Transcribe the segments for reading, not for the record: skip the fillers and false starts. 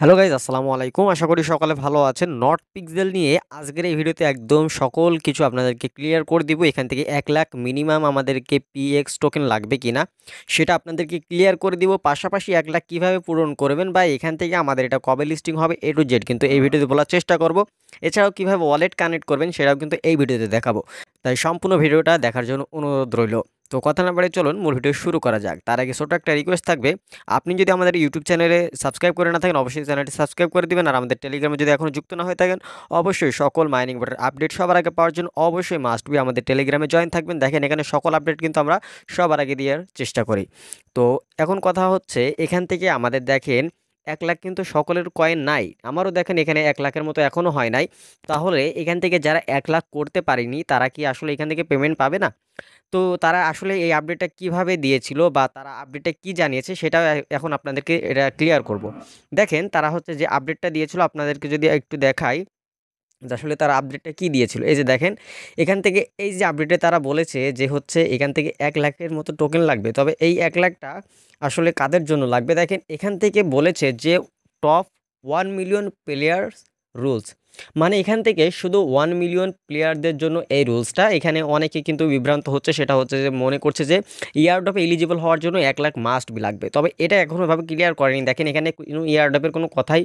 Hello guys, আসসালামু আলাইকুম। আশা করি সকালে ভালো আছেন। নট পিক্সেল নিয়ে আজকের এই ভিডিওতে একদম সকল কিছু আপনাদেরকে ক্লিয়ার করে দিব। এখান থেকে 1 লাখ মিনিমাম আমাদেরকে পিএক্স টোকেন লাগবে কিনা সেটা আপনাদেরকে ক্লিয়ার করে দিব। পাশাপাশি 1 লাখ কীভাবে পূরণ করবেন বা এখান থেকে আমাদের এটা কবে লিস্টিং হবে এ টু জেড কিন্তু এই ভিডিওতে বলার চেষ্টা করব। এছাড়াও কীভাবে ওয়ালেট কানেক্ট করবেন সেটাও কিন্তু এই ভিডিওতে দেখাবো। তাই সম্পূর্ণ ভিডিওটা দেখার জন্য অনুরোধ রইল। তো কথা না বাড়িয়ে চলুন মূল ভিডিও শুরু করা যাক। তার আগে ছোটো একটা রিকোয়েস্ট থাকবে, আপনি যদি আমাদের ইউটিউব চ্যানেলে সাবস্ক্রাইব করে না থাকেন অবশ্যই চ্যানেলটি সাবস্ক্রাইব করে দিবেন। আর আমাদের টেলিগ্রামে যদি এখনও যুক্ত না হয়ে থাকেন অবশ্যই সকল মাইনিং বোর্ডের আপডেট সবার আগে পাওয়ার জন্য অবশ্যই মাস্ট বি আমাদের টেলিগ্রামে জয়েন থাকবেন। দেখেন এখানে সকল আপডেট কিন্তু আমরা সবার আগে দেওয়ার চেষ্টা করি। তো এখন কথা হচ্ছে এখান থেকে আমাদের দেখেন 1 লাখ কিন্তু সকলের কয়েন নাই। আমারও দেখেন এখানে 1 লাখের মতো এখনও হয় নাই। তাহলে এখান থেকে যারা 1 লাখ করতে পারেনি তারা কি আসলে এখান থেকে পেমেন্ট পাবে না? তো তারা আসলে এই আপডেটটা কিভাবে দিয়েছিল বা তারা আপডেটে কি জানিয়েছে সেটাও এখন আপনাদেরকে এটা ক্লিয়ার করব। দেখেন তারা হচ্ছে যে আপডেটটা দিয়েছিল আপনাদেরকে যদি একটু দেখাই যে আসলে তারা আপডেটটা কি দিয়েছিল। এই যে দেখেন এখান থেকে এই যে আপডেটে তারা বলেছে যে হচ্ছে এখান থেকে 1 লাখের মতো টোকেন লাগবে। তবে এই 1 লাখটা আসলে কাদের জন্য লাগবে দেখেন এখান থেকে বলেছে যে টপ 1 মিলিয়ন প্লেয়ার্স রুলস, মানে এখান থেকে শুধু 1 মিলিয়ন প্লেয়ারদের জন্য এই রুলসটা। এখানে অনেকে কিন্তু বিভ্রান্ত হচ্ছে, সেটা হচ্ছে যে মনে করছে যে ইয়ারড্রপে এলিজিবল হওয়ার জন্য 1 লাখ মাস্ট বি লাগবে। তবে এটা এখনও ভাবে ক্লিয়ার করেনি। দেখেন এখানে কোনো ইয়ারড্রপের কোনো কথাই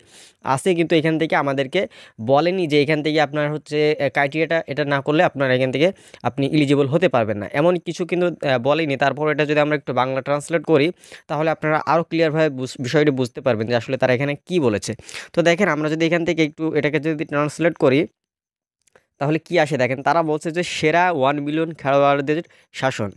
আছে কিন্তু এখান থেকে আমাদেরকে বলেনি যে এখান থেকে আপনার হচ্ছে ক্রাইটেরিয়াটা এটা না করলে আপনার এখান থেকে আপনি এলিজিবল হতে পারবেন না, এমন কিছু কিন্তু বলেনি। তারপর এটা যদি আমরা একটু বাংলা ট্রান্সলেট করি তাহলে আপনারা আরও ক্লিয়ারভাবে বিষয়টি বুঝতে পারবেন যে আসলে তারা এখানে কি বলেছে। তো দেখেন আমরা যদি এখান থেকে একটু এটাকে যদি ট্রান্সলেট করি তাহলে কি আসে দেখেন তারা বলছে যে সেরা 1 মিলিয়ন খেলোয়াড়দের শাসন,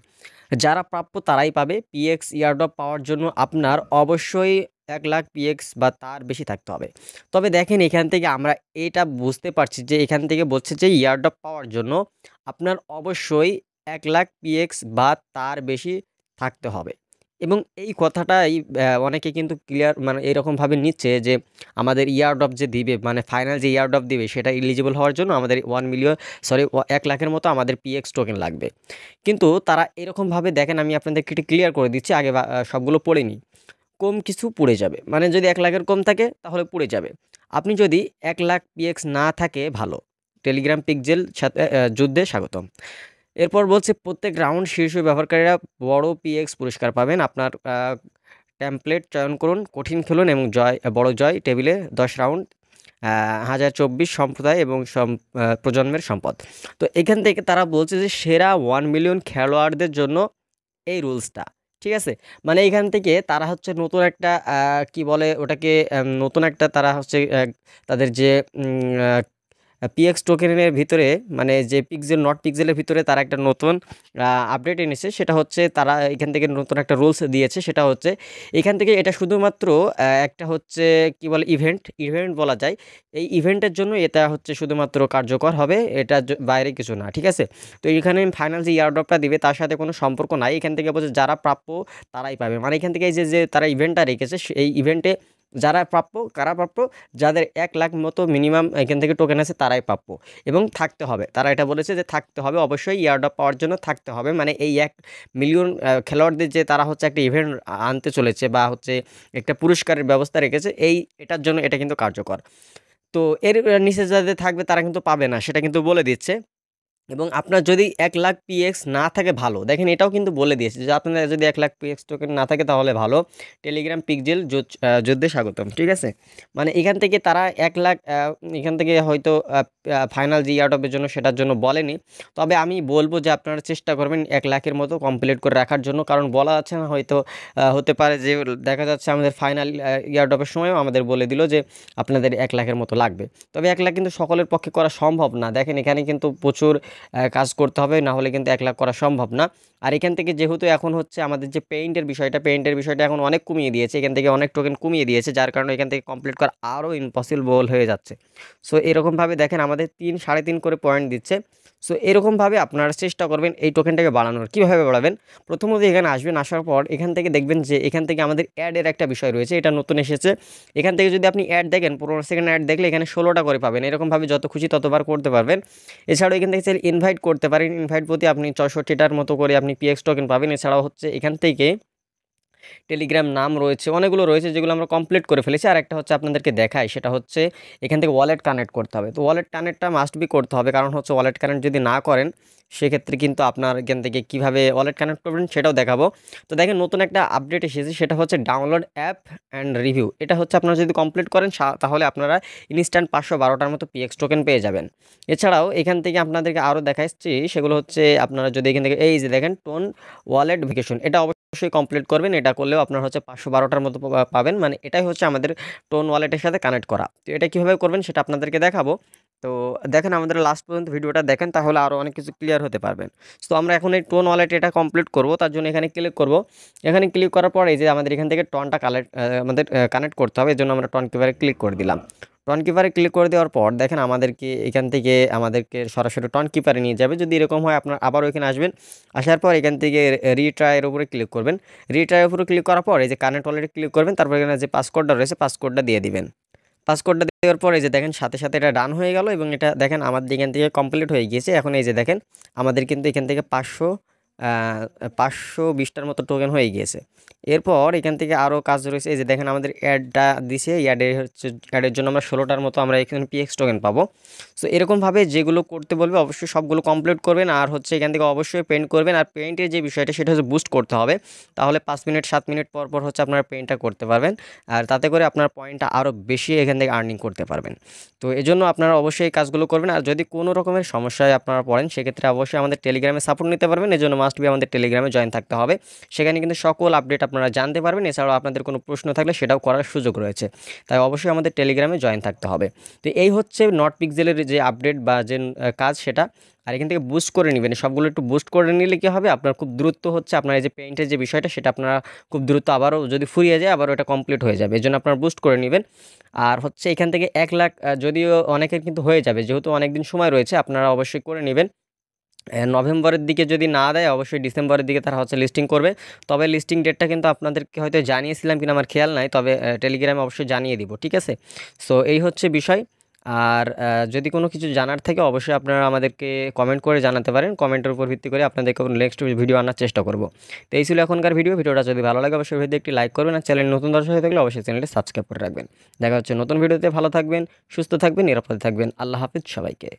যারা প্রাপ্য তারাই পাবে। পিএক্স ইয়ারড্রপ পাওয়ার জন্য আপনার অবশ্যই 1 লাখ পিএক্স বা তার বেশি থাকতে হবে। তবে দেখেন এখান থেকে আমরা এটা বুঝতে পারছি যে এখান থেকে বলছে যে ইয়ারড্রপ পাওয়ার জন্য আপনার অবশ্যই 1 লাখ পিএক্স বা তার বেশি থাকতে হবে। এবং এই কথাটাই অনেকে কিন্তু ক্লিয়ার মানে এরকমভাবে নিচ্ছে যে আমাদের ইয়ারড্রপ যে দিবে মানে ফাইনাল যে ইয়ারড্রপ দিবে সেটা এলিজিবল হওয়ার জন্য আমাদের 1 মিলিয়ন 1 লাখের মতো আমাদের পিএক্স টোকেন লাগবে। কিন্তু তারা এরকমভাবে দেখেন আমি আপনাদেরকে একটু ক্লিয়ার করে দিচ্ছি আগে সবগুলো পড়ে নিই। কম কিছু পুড়ে যাবে, মানে যদি 1 লাখের কম থাকে তাহলে পুড়ে যাবে। আপনি যদি 1 লাখ পিএক্স না থাকে ভালো, টেলিগ্রাম পিক্সেল সাথে যুদ্ধে স্বাগতম। এরপর বলছে প্রত্যেক রাউন্ড শীর্ষ ব্যবহারকারীরা বড় পিএক্স পুরস্কার পাবেন। আপনার টেমপ্লেট চয়ন করুন, কঠিন খেলুন এবং বড় জয় টেবিলে 10 রাউন্ড 1024 সম্প্রদায় এবং প্রজন্মের সম্পদ। তো এখান থেকে তারা বলছে যে সেরা 1 মিলিয়ন খেলোয়াড়দের জন্য এই রুলসটা, ঠিক আছে? মানে এখান থেকে তারা হচ্ছে নতুন একটা কি বলে ওটাকে, নতুন একটা তারা হচ্ছে তাদের যে পিএক্স টোকেনের ভিতরে মানে যে পিক্সেল নট পিক্সেলের ভিতরে তারা একটা নতুন আপডেট এনেছে। সেটা হচ্ছে তারা এখান থেকে নতুন একটা রুলস দিয়েছে। সেটা হচ্ছে এখান থেকে এটা শুধুমাত্র একটা হচ্ছে কি বলে ইভেন্ট বলা যায়। এই ইভেন্টের জন্য এটা হচ্ছে শুধুমাত্র কার্যকর হবে, এটা বাইরে কিছু না, ঠিক আছে? তো এখানে ফাইনাল যে ইয়ারড্রপটা দিবে তার সাথে কোনো সম্পর্ক নাই। এখান থেকে বলছে যারা প্রাপ্য তারাই পাবে, মানে এখান থেকে এই যে তারা ইভেন্টটা রেখেছে এই ইভেন্টে যারা প্রাপ্য কারা প্রাপ্য, যাদের 1 লাখ মতো মিনিমাম এখান থেকে টোকেন আছে তারাই প্রাপ্য এবং থাকতে হবে। তারা এটা বলেছে যে থাকতে হবে, অবশ্যই ইয়ারড্রপ পাওয়ার জন্য থাকতে হবে। মানে এই 1 মিলিয়ন খেলোয়াড়দের যে তারা হচ্ছে একটা ইভেন্ট আনতে চলেছে বা হচ্ছে একটা পুরস্কারের ব্যবস্থা রেখেছে এটার জন্য এটা কিন্তু কার্যকর। তো এর নিচে যাদের থাকবে তারা কিন্তু পাবে না, সেটা কিন্তু বলে দিচ্ছে। এবং আপনার যদি 1 লাখ পিএক্স না থাকে ভালো, দেখেন এটাও কিন্তু বলে দিয়েছে যে আপনার যদি 1 লাখ পিএক্স টোকেন না থাকে তাহলে ভালো, টেলিগ্রাম পিক্সেল যুদ্ধে স্বাগতম, ঠিক আছে? মানে এখান থেকে তারা 1 লাখ এখান থেকে হয়তো ফাইনাল যে ইয়ারড্রপের জন্য সেটার জন্য বলেনি। তবে আমি বলবো যে আপনারা চেষ্টা করবেন 1 লাখের মতো কমপ্লিট করে রাখার জন্য, কারণ বলা আছে না হয়তো হতে পারে যে দেখা যাচ্ছে আমাদের ফাইনাল ইয়ারড্রপের সময়ও আমাদের বলে দিল যে আপনাদের 1 লাখের মতো লাগবে। তবে 1 লাখ কিন্তু সকলের পক্ষে করা সম্ভব না। দেখেন এখানে কিন্তু প্রচুর কাজ করতে হবে, না হলে কিন্তু 1 লাখ করা সম্ভব না। আর এখান থেকে যেহেতু এখন হচ্ছে আমাদের যে পেইন্টের বিষয়টা এখন অনেক কমিয়ে দিয়েছে, এখান থেকে অনেক টোকেন কমিয়ে দিয়েছে, যার কারণে এখান থেকে কমপ্লিট করা আরও ইম্পসিবল হয়ে যাচ্ছে। সো এরকমভাবে দেখেন আমাদের 3 3.5 করে পয়েন্ট দিচ্ছে। সো এরকমভাবে আপনারা চেষ্টা করবেন এই টোকেনটাকে বাড়ানোর। কীভাবে বাড়াবেন? প্রথমত এখানে আসবেন, আসার পর এখান থেকে দেখবেন যে এখান থেকে আমাদের অ্যাডের একটা বিষয় রয়েছে, এটা নতুন এসেছে। এখান থেকে যদি আপনি অ্যাড দেখেন 15 সেকেন্ড অ্যাড দেখলে এখানে 16টা করে পাবেন। এরকমভাবে যত খুশি ততবার করতে পারবেন। এছাড়াও এখান থেকে চাইলে ইনভাইট করতে পারেন, ইনভাইট প্রতি আপনি 64টার মতো করে আপনি পিএক্স টোকেন পাবেন। এছাড়াও হচ্ছে এখান থেকে টেলিগ্রাম নাম রয়েছে, অনেকগুলো রয়েছে যেগুলো আমরা কমপ্লিট করে ফেলেছি। আর একটা হচ্ছে আপনাদেরকে দেখাই, সেটা হচ্ছে এখান থেকে ওয়ালেট কানেক্ট করতে হবে। তো ওয়ালেট কানেক্টটা মাস্ট বি করতে হবে, কারণ হচ্ছে ওয়ালেট কানেক্ট যদি না করেন সেক্ষেত্রে কিন্তু আপনার এখান থেকে কীভাবে ওয়ালেট কানেক্ট করবেন সেটাও দেখাবো। তো দেখেন নতুন একটা আপডেট এসেছে, সেটা হচ্ছে ডাউনলোড অ্যাপ অ্যান্ড রিভিউ। এটা হচ্ছে আপনারা যদি কমপ্লিট করেন তাহলে আপনারা ইনস্ট্যান্ট 512টার মতো পিএক্স টোকেন পেয়ে যাবেন। এছাড়াও এখান থেকে আপনাদেরকে আরও দেখাচ্ছি, সেগুলো হচ্ছে আপনারা যদি এখান থেকে এই যে দেখেন টোন ওয়ালেট ভেরিফিকেশন, এটা অবশ্যই কমপ্লিট করবেন। এটা করলেও আপনার হচ্ছে 512টার মতো পাবেন, মানে এটাই হচ্ছে আমাদের টোন ওয়ালেটের সাথে কানেক্ট করা। তো এটা কীভাবে করবেন সেটা আপনাদেরকে দেখাবো। তো দেখেন আমাদের লাস্ট পর্যন্ত ভিডিওটা দেখেন, তাহলে আরও অনেক কিছু ক্লিয়ার হতে পারবেন। তো আমরা এখন এই টোন ওয়ালেট এটা কমপ্লিট করব, তার জন্য এখানে ক্লিক করব। এখানে ক্লিক করার পর এই যে আমাদের এখান থেকে টনটা কানেক্ট করতে হবে, এর জন্য আমরা টন কিপারে ক্লিক করে দিলাম। টন কিপারে ক্লিক করে দেওয়ার পর দেখেন আমাদেরকে এখান থেকে সরাসরি টন কিপারে নিয়ে যাবে। যদি এরকম হয় আপনার আবারও এখানে আসবেন, আসার পর এখান থেকে রিট্রাইয়ের উপরে ক্লিক করবেন। রিট্রাইয়ের উপরে ক্লিক করার পর এই যে কানেক্ট ওয়ালেটে ক্লিক করবেন, তারপর এখানে যে পাসকোডটা রয়েছে পাসকোডটা দিয়ে দিবেন। পাসকোডটা দেওয়ার পর এই যে দেখেন সাথে সাথে এটা ডান হয়ে গেল, এবং এটা দেখেন আমাদের এখান থেকে কমপ্লিট হয়ে গিয়েছে। এখন এই যে দেখেন আমাদের কিন্তু এখান থেকে 520টার মতো টোকেন হয়ে গিয়েছে। এরপর এখান থেকে আরও কাজ রয়েছে, এই যে দেখেন আমাদের অ্যাডটা দিছে, অ্যাডের জন্য আমরা 16টার মতো আমরা এখানে পিএক্স টোকেন পাবো। সো এরকমভাবে যেগুলো করতে বলবে অবশ্যই সবগুলো কমপ্লিট করবেন। আর হচ্ছে এখান থেকে অবশ্যই পেইন্ট করবেন। আর পেইন্টের যে বিষয়টা সেটা হচ্ছে বুস্ট করতে হবে, তাহলে 5 মিনিট 7 মিনিট পর পর হচ্ছে আপনারা পেইন্টটা করতে পারবেন। আর তাতে করে আপনার পয়েন্টটা আরও বেশি এখান থেকে আর্নিং করতে পারবেন। তো এজন্য আপনারা অবশ্যই এই কাজগুলো করবেন। আর যদি কোনো রকমের সমস্যায় আপনারা পড়েন সেক্ষেত্রে অবশ্যই আমাদের টেলিগ্রামে সাপোর্ট নিতে পারবেন। এজন্য মাস্ট বি আমাদের টেলিগ্রামে জয়েন থাকতে হবে। সেখানে কিন্তু সকল আপডেট আপনারা জানতে পারবেন। এছাড়াও আপনাদের কোনো প্রশ্ন থাকলে সেটাও করার সুযোগ রয়েছে। তাই অবশ্যই আমাদের টেলিগ্রামে জয়েন থাকতে হবে। তো এই হচ্ছে নট পিক্সেলের যে আপডেট বা যে কাজ সেটা। আর এখান থেকে বুস্ট করে নেবেন, সবগুলো একটু বুস্ট করে নিলে কী হবে, আপনার খুব দ্রুত হচ্ছে আপনার এই যে পেইন্টের যে বিষয়টা সেটা আপনারা খুব দ্রুত আবারও যদি ফুরিয়ে যায় আবারও এটা কমপ্লিট হয়ে যাবে। এজন্য আপনারা বুস্ট করে নেবেন। আর হচ্ছে এখান থেকে 1 লাখ যদিও অনেকের কিন্তু হয়ে যাবে, যেহেতু অনেক দিন সময় রয়েছে আপনারা অবশ্যই করে নেবেন। নভেম্বরের দিকে যদি না দেয় অবশ্যই ডিসেম্বরের দিকে তারা হচ্ছে লিস্টিং করবে। তবে লিস্টিং ডেটটা কিন্তু আপনাদেরকে হয়তো জানিয়েছিলাম কিনা আমার খেয়াল নাই, তবে টেলিগ্রামে অবশ্যই জানিয়ে দিব, ঠিক আছে? সো এই হচ্ছে বিষয়। আর যদি কোনো কিছু জানার থাকে অবশ্যই আপনারা আমাদেরকে কমেন্ট করে জানাতে পারেন। কমেন্টের উপর ভিত্তি করে আপনাদেরকে নেক্সট ভিডিও আনার চেষ্টা করব। তো এই ছিল এখনকার ভিডিওটা যদি ভালো লাগে অবশ্যই ভিডিওতে একটি লাইক করবেন। আর চ্যানেল নতুন দর্শক হয়ে থাকলে অবশ্যই চ্যানেলটি সাবস্ক্রাইব করে রাখবেন। দেখা হচ্ছে নতুন ভিডিওতে। ভালো থাকবেন, সুস্থ থাকবেন, নিরাপদে থাকবেন। আল্লাহ হাফিজ সবাইকে।